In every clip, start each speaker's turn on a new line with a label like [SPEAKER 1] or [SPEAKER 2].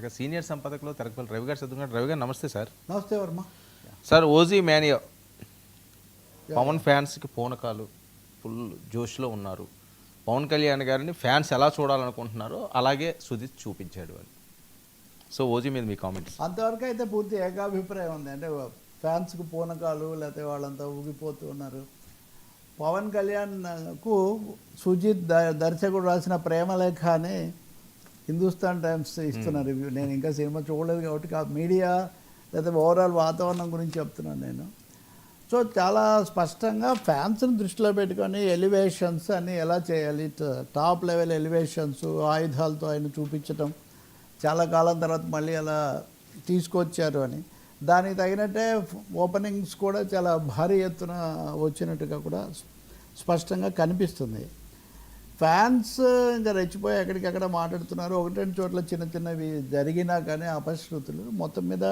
[SPEAKER 1] అలాగే సీనియర్ సంపాదకులు తెరకపల్లి రవి గారు సిద్ధంగా. రవి గారు నమస్తే సార్.
[SPEAKER 2] నమస్తే Varma.
[SPEAKER 1] Sir OG mania Pawan ఫ్యాన్స్కి పూనకాలు ఫుల్ జోష్లో ఉన్నారు. పవన్ కళ్యాణ్ గారిని ఫ్యాన్స్ ఎలా చూడాలనుకుంటున్నారో అలాగే సుజిత్ చూపించాడు అని. సో ఓజీ మీద మీ కామెంట్స్.
[SPEAKER 2] అంతవరకు అయితే పూర్తి ఏకాభిప్రాయం ఉంది. అంటే ఫ్యాన్స్కి పూనకాలు లేకపోతే వాళ్ళంతా ఊగిపోతూ ఉన్నారు. పవన్ కళ్యాణ్కు సుజిత్ దర్శకుడు రాసిన ప్రేమలేఖ అని హిందుస్థాన్ టైమ్స్ ఇస్తున్న రివ్యూ. నేను ఇంకా సినిమా చూడలేదు కాబట్టి మీడియా లేదా ఓవరాల్ వాతావరణం గురించి చెప్తున్నాను నేను. సో చాలా స్పష్టంగా ఫ్యాన్స్ని దృష్టిలో పెట్టుకొని ఎలివేషన్స్ అన్నీ ఎలా చేయాలి, టాప్ లెవెల్ ఎలివేషన్స్ ఆయుధాలతో ఆయన చూపించటం, చాలా కాలం తర్వాత మళ్ళీ అలా తీసుకొచ్చారు అని. దానికి తగినట్టే ఓపెనింగ్స్ కూడా చాలా భారీ ఎత్తున వచ్చినట్టుగా కూడా స్పష్టంగా కనిపిస్తుంది. ఫ్యాన్స్ ఇంకా రెచ్చిపోయి ఎక్కడికక్కడ మాట్లాడుతున్నారు. ఒకటి రెండు చోట్ల చిన్న చిన్నవి జరిగినా కానీ అపశృతులు, మొత్తం మీద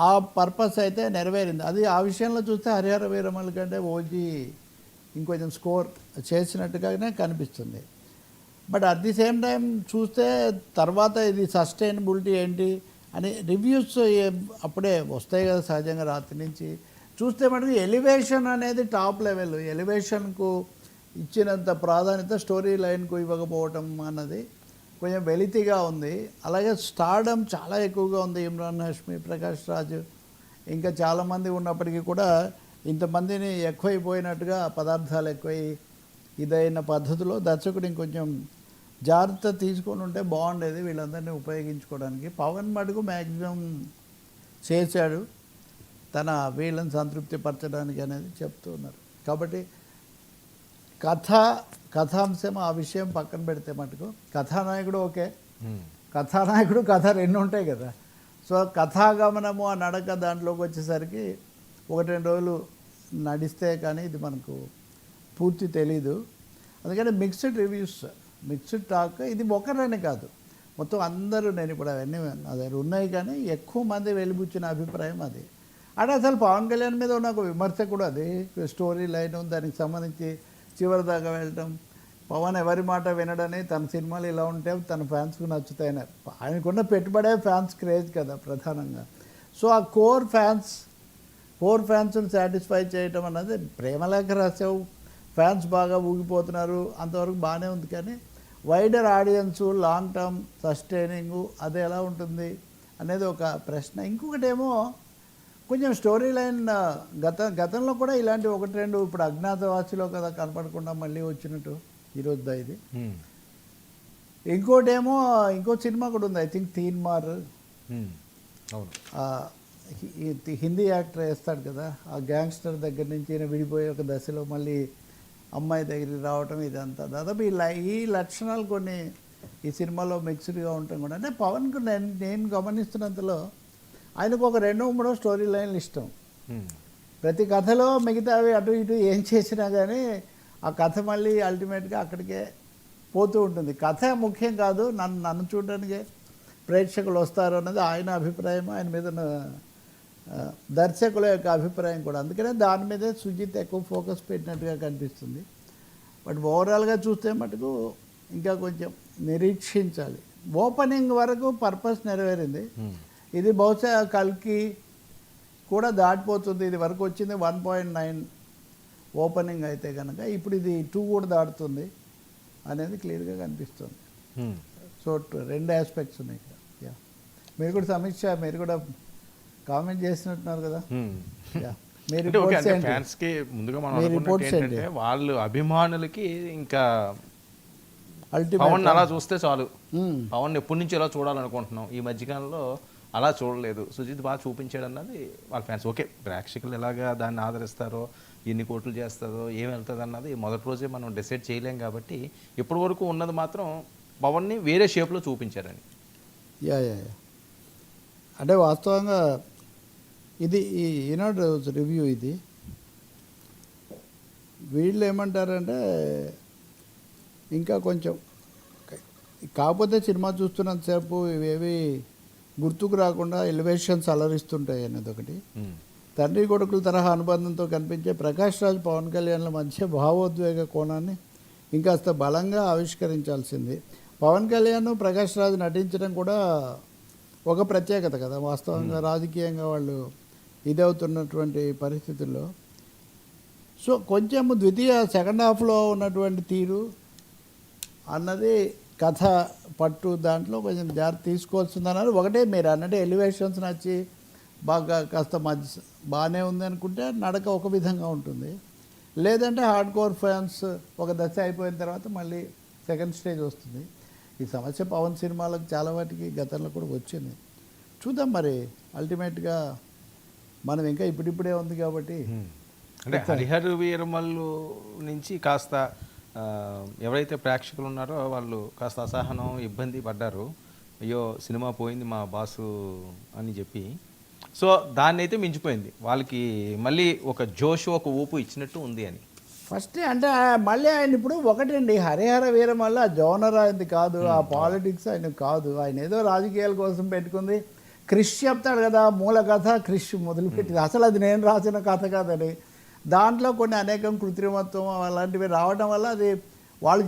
[SPEAKER 2] ఆ పర్పస్ అయితే నెరవేరింది. అది ఆ విషయంలో చూస్తే హరిహర వీరమల కంటే ఓజీ ఇంకొంచెం స్కోర్ చేసినట్టుగానే కనిపిస్తుంది. But at the same time చూస్తే తర్వాత ఇది సస్టైనబిలిటీ ఏంటి అని రివ్యూస్ అప్పుడే వస్తాయి కదా సహజంగా రాత్రి నుంచి. చూస్తే మటుకు ఎలివేషన్ అనేది టాప్ లెవెల్. ఎలివేషన్కు ఇచ్చినంత ప్రాధాన్యత స్టోరీ లైన్కు ఇవ్వకపోవటం అన్నది కొంచెం వెలితిగా ఉంది. అలాగే స్టార్డమ్ చాలా ఎక్కువగా ఉంది. ఇమ్రాన్ హష్మి, ప్రకాష్ రాజ్ ఇంకా చాలామంది ఉన్నప్పటికీ కూడా ఇంతమందిని ఎక్కువైపోయినట్టుగా పదార్థాలు ఎక్కువై ఇదైన పద్ధతిలో దర్శకుడు ఇంకొంచెం జాగ్రత్త తీసుకొని ఉంటే బాగుండేది వీళ్ళందరినీ ఉపయోగించుకోవడానికి. పవన్ మటుకు మ్యాక్సిమం చేశాడు తన వీళ్ళని సంతృప్తిపరచడానికి అనేది చెప్తూ ఉన్నారు. కాబట్టి కథాంశం ఆ విషయం పక్కన పెడితే మటుకు కథానాయకుడు ఓకే, కథానాయకుడు కథ రెండు ఉంటాయి కదా. సో కథాగమనము ఆ నడక దాంట్లోకి వచ్చేసరికి ఒకటి రెండు రోజులు నడిస్తే కానీ ఇది మనకు పూర్తి తెలీదు. అందుకని మిక్స్డ్ రివ్యూస్, మిక్స్డ్ టాక్. ఇది ఒకరని కాదు, మొత్తం అందరూ, నేను ఇప్పుడు అవన్నీ అదే ఉన్నాయి కానీ ఎక్కువ మంది వెలిబుచ్చిన అభిప్రాయం అది. అంటే అసలు పవన్ కళ్యాణ్ మీద ఉన్న ఒక విమర్శ కూడా అది. స్టోరీ లైన్ దానికి సంబంధించి చివరి దాకా వెళ్ళటం, పవన్ ఎవరి మాట వినడని, తన సినిమాలు ఇలా ఉంటే తన ఫ్యాన్స్కు నచ్చుతాయని. ఆయనకున్న పెట్టుబడే ఫ్యాన్స్ క్రేజ్ కదా ప్రధానంగా. సో ఆ కోర్ ఫ్యాన్స్ని సాటిస్ఫై చేయటం అన్నది ప్రేమలేఖ రాసావు, ఫ్యాన్స్ బాగా ఊగిపోతున్నారు, అంతవరకు బాగానే ఉంది. కానీ వైడర్ ఆడియన్సు, లాంగ్ టర్మ్ సస్టైనింగు అది ఎలా ఉంటుంది అనేది ఒక ప్రశ్న. ఇంకొకటేమో కొంచెం స్టోరీ లైన్ గతంలో కూడా ఇలాంటి ఒకటి రెండు, ఇప్పుడు అజ్ఞాతవాసిలో కదా కనపడకుండా మళ్ళీ వచ్చినట్టు ఈరోజు ఇది. ఇంకోటేమో ఇంకో సినిమా కూడా ఉంది, I think Teenmaar, Hindi actor వేస్తాడు కదా, ఆ గ్యాంగ్స్టర్ దగ్గర నుంచి ఈయన విడిపోయే ఒక దశలో మళ్ళీ అమ్మాయి దగ్గరికి రావటం, ఇదంతా దాదాపు ఈ లక్షణాలు కొన్ని ఈ సినిమాలో మిక్స్డ్గా ఉండటం కూడా. అంటే పవన్కు నేను గమనిస్తున్నంతలో ఆయనకు ఒక రెండో మూడో స్టోరీ లైన్లు ఇష్టం. ప్రతి కథలో మిగతావి అటు ఇటు ఏం చేసినా కానీ ఆ కథ మళ్ళీ అల్టిమేట్గా అక్కడికే పోతూ ఉంటుంది. కథ ముఖ్యం కాదు, నన్ను చూడడానికే ప్రేక్షకులు వస్తారు అన్నది ఆయన అభిప్రాయం, ఆయన మీద దర్శకుల యొక్క అభిప్రాయం కూడా. అందుకనే దాని మీదే సుజిత్ ఎక్కువ ఫోకస్ పెట్టినట్టుగా కనిపిస్తుంది. బట్ ఓవరాల్గా చూస్తే మటుకు ఇంకా కొంచెం నిరీక్షించాలి. ఓపెనింగ్ వరకు పర్పస్ నెరవేరింది. ఇది బహుశా కల్కి కూడా దాటిపోతుంది. ఇది వరకు వచ్చింది 1.9 ఓపెనింగ్ అయితే కనుక, ఇప్పుడు ఇది 2 కూడా దాటుతుంది అనేది క్లియర్గా కనిపిస్తుంది. సో రెండు ఆస్పెక్ట్స్ ఉన్నాయి ఇక్కడ. మీరు కూడా సమీక్ష, మీరు కూడా కామెంట్ చేసినట్టున్నారు కదా.
[SPEAKER 1] ఫ్యాన్స్కి ముందుగా మనం ఏంటంటే వాళ్ళు అభిమానులకి ఇంకా పవన్ అలా చూస్తే చాలు, పవన్ ఎప్పటి నుంచి ఎలా చూడాలనుకుంటున్నాం, ఈ మధ్యకాలంలో అలా చూడలేదు, సుజిత్ బాగా చూపించాడు అన్నది వాళ్ళ ఫ్యాన్స్. ఓకే, ప్రేక్షకులు ఎలాగా దాన్ని ఆదరిస్తారో, ఎన్ని కోట్లు చేస్తారో, ఏం వెళ్తుంది అన్నది మొదటి రోజే మనం డిసైడ్ చేయలేం. కాబట్టి ఇప్పటి వరకు ఉన్నది మాత్రం పవన్ని వేరే షేప్లో చూపించారని.
[SPEAKER 2] యా అంటే వాస్తవంగా ఇది ఈనాడు రివ్యూ ఇది. వీళ్ళు ఏమంటారంటే ఇంకా కొంచెం, కాకపోతే సినిమా చూస్తున్నంతసేపు ఇవేవి గుర్తుకు రాకుండా ఎలివేషన్స్ అలరిస్తుంటాయి అనేది ఒకటి. తండ్రి కొడుకుల తరహా అనుబంధంతో కనిపించే ప్రకాష్ రాజ్ పవన్ కళ్యాణ్ల మధ్య భావోద్వేగ కోణాన్ని ఇంకాస్త బలంగా ఆవిష్కరించాల్సింది. పవన్ కళ్యాణ్ ప్రకాష్ రాజ్ నటించడం కూడా ఒక ప్రత్యేకత కదా వాస్తవంగా రాజకీయంగా వాళ్ళు ఇదవుతున్నటువంటి పరిస్థితుల్లో. సో కొంచెం సెకండ్ హాఫ్లో ఉన్నటువంటి తీరు అన్నది కథ పట్టు దాంట్లో కొంచెం జాగ్రత్త తీసుకోవాల్సిందన్నారు. ఒకటే మీరు అన్నట్టు ఎలివేషన్స్ నచ్చి బాగా కాస్త బాగానే ఉంది అనుకుంటే నడక ఒక విధంగా ఉంటుంది. లేదంటే హార్డ్ కోర్ ఫ్యాన్స్ ఒక దశ అయిపోయిన తర్వాత మళ్ళీ సెకండ్ స్టేజ్ వస్తుంది. ఈ సమస్య పవన్ సినిమాలకు చాలా వాటికి గతంలో కూడా వచ్చింది. చూద్దాం మరి అల్టిమేట్గా మనం ఇంకా ఇప్పుడిప్పుడే ఉంది కాబట్టి.
[SPEAKER 1] అంటే హరిహర వీరమల్లు నుంచి కాస్త ఎవరైతే ప్రేక్షకులు ఉన్నారో వాళ్ళు కాస్త అసహనం ఇబ్బంది పడ్డారు. అయ్యో సినిమా పోయింది మా బాసు అని చెప్పి. సో దాన్ని అయితే మించిపోయింది, వాళ్ళకి మళ్ళీ ఒక జోష్ ఒక ఊపు ఇచ్చినట్టు ఉంది అని.
[SPEAKER 2] ఫస్ట్ అంటే మళ్ళీ ఆయన ఇప్పుడు ఒకటండి, హరిహర వీరమల్లు ఆ జోనర్ ఆయనది కాదు, ఆ పాలిటిక్స్ ఆయన కాదు. ఆయన ఏదో రాజకీయాల కోసం పెట్టుకుంది. క్రిష్ చెప్తాడు కదా మూల కథ, క్రిష్ మొదలుపెట్టింది. అసలు అది నేను రాసిన కథ కాదని. దాంట్లో కొన్ని అనేకం కృత్రిమత్వం అలాంటివి రావడం వల్ల అది వాళ్ళు